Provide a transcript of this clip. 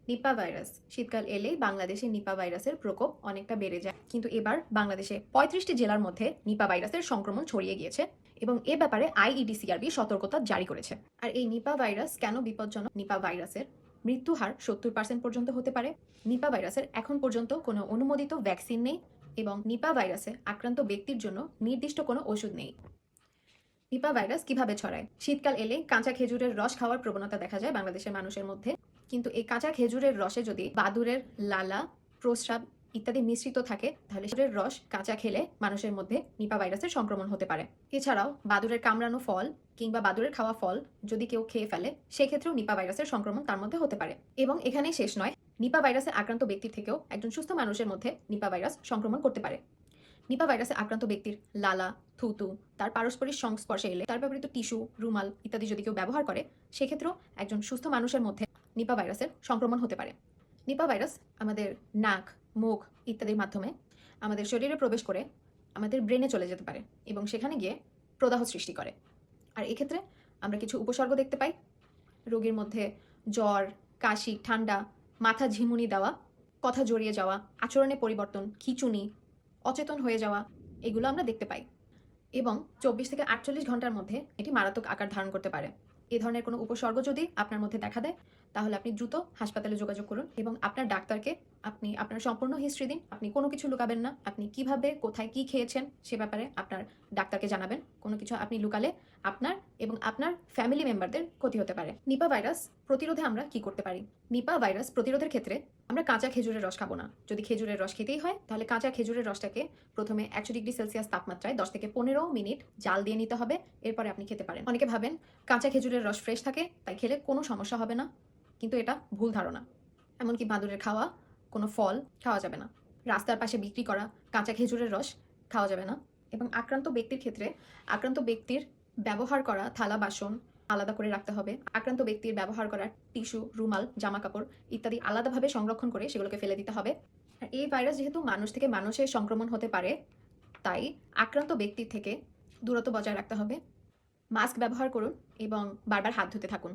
Nipah virus শীতকাল এলেই বাংলাদেশে নিপা ভাইরাসের প্রকোপ অনেকটা বেড়ে যায়, কিন্তু এবার বাংলাদেশে 35টি জেলার মধ্যে নিপা ভাইরাসের সংক্রমণ ছড়িয়ে গিয়েছে এবং এ ব্যাপারে আইইডিসিআরবি সতর্কতা জারি করেছে। আর এই নিপা ভাইরাস কেন বিপজ্জনক? নিপা ভাইরাসের মৃত্যু হার 70% পর্যন্ত হতে পারে। নিপা ভাইরাসের এখন পর্যন্ত কোনো অনুমোদিত ভ্যাকসিন নেই এবং নিপা ভাইরাসে আক্রান্ত ব্যক্তির জন্য নির্দিষ্ট কোনো ওষুধ নেই। নিপা ভাইরাস কিভাবে ছড়ায়? শীতকাল এলে কাঁচা খেজুরের রস খাওয়ার প্রবণতা দেখা যায় বাংলাদেশের মানুষের মধ্যে, কিন্তু এই কাঁচা খেজুরের রসে যদি বাদুড়ের লালা, প্রস্রাব ইত্যাদি মিশ্রিত থাকে, তাহলে খেজুরের রস কাঁচা খেলে মানুষের মধ্যে নিপা ভাইরাসের সংক্রমণ হতে পারে। এছাড়াও বাদুড়ের কামড়ানো ফল কিংবা বাদুড়ের খাওয়া ফল যদি কেউ খেয়ে ফেলে, সেক্ষেত্রেও নিপা ভাইরাসের সংক্রমণ তার মধ্যে হতে পারে। এবং এখানেই শেষ নয়, নিপা ভাইরাসে আক্রান্ত ব্যক্তির থেকেও একজন সুস্থ মানুষের মধ্যে নিপা ভাইরাস সংক্রমণ করতে পারে। নিপা ভাইরাসে আক্রান্ত ব্যক্তির লালা, থুতু, তার পারস্পরিক সংস্পর্শে এলে তার ব্যবহৃত টিস্যু, রুমাল ইত্যাদি যদি কেউ ব্যবহার করে, সেক্ষেত্রেও একজন সুস্থ মানুষের মধ্যে নিপা ভাইরাসের সংক্রমণ হতে পারে। নিপা ভাইরাস আমাদের নাক, মুখ ইত্যাদির মাধ্যমে আমাদের শরীরে প্রবেশ করে আমাদের ব্রেনে চলে যেতে পারে এবং সেখানে গিয়ে প্রদাহ সৃষ্টি করে। আর এক্ষেত্রে আমরা কিছু উপসর্গ দেখতে পাই। রোগীর মধ্যে জ্বর, কাশি, ঠান্ডা, মাথা ঝিমুনি দেওয়া, কথা জড়িয়ে যাওয়া, আচরণে পরিবর্তন, খিঁচুনি, অচেতন হয়ে যাওয়া, এগুলো আমরা দেখতে পাই। এবং 24 থেকে 48 ঘন্টার মধ্যে এটি মারাত্মক আকার ধারণ করতে পারে। এ ধরনের কোনো উপসর্গ যদি আপনার মধ্যে দেখা দেয়, তাহলে আপনি দ্রুত হাসপাতালে যোগাযোগ করুন এবং আপনার ডাক্তারকে আপনি আপনার সম্পূর্ণ হিস্ট্রি দিন। আপনি কোনো কিছু লুকাবেন না। আপনি কিভাবে, কোথায় কি খেয়েছেন সে ব্যাপারে আপনার ডাক্তারকে জানাবেন। কোনো কিছু আপনি লুকালে আপনার এবং আপনার ফ্যামিলি মেম্বারদের ক্ষতি হতে পারে। নিপা ভাইরাস প্রতিরোধে আমরা কি করতে পারি? নিপা ভাইরাস প্রতিরোধের ক্ষেত্রে আমরা কাঁচা খেজুরের রস খাবো না। যদি খেজুরের রস খেতেই হয়, তাহলে কাঁচা খেজুরের রসটাকে প্রথমে 100 ডিগ্রি সেলসিয়াস তাপমাত্রায় 10 থেকে 15 মিনিট জাল দিয়ে নিতে হবে। এরপরে আপনি খেতে পারেন। অনেকে ভাবেন কাঁচা খেজুরের রস ফ্রেশ থাকে, তাই খেলে কোনো সমস্যা হবে না, কিন্তু এটা ভুল ধারণা। এমনকি বাদুড়ের খাওয়া কোনো ফল খাওয়া যাবে না। রাস্তার পাশে বিক্রি করা কাঁচা খেজুরের রস খাওয়া যাবে না। এবং আক্রান্ত ব্যক্তির ক্ষেত্রে আক্রান্ত ব্যক্তির ব্যবহার করা থালা বাসন আলাদা করে রাখতে হবে। আক্রান্ত ব্যক্তির ব্যবহার করা টিস্যু, রুমাল, জামা কাপড় ইত্যাদি আলাদাভাবে সংরক্ষণ করে সেগুলোকে ফেলে দিতে হবে। আর এই ভাইরাস যেহেতু মানুষ থেকে মানুষে সংক্রমণ হতে পারে, তাই আক্রান্ত ব্যক্তির থেকে দূরত্ব বজায় রাখতে হবে। মাস্ক ব্যবহার করুন এবং বারবার হাত ধুতে থাকুন।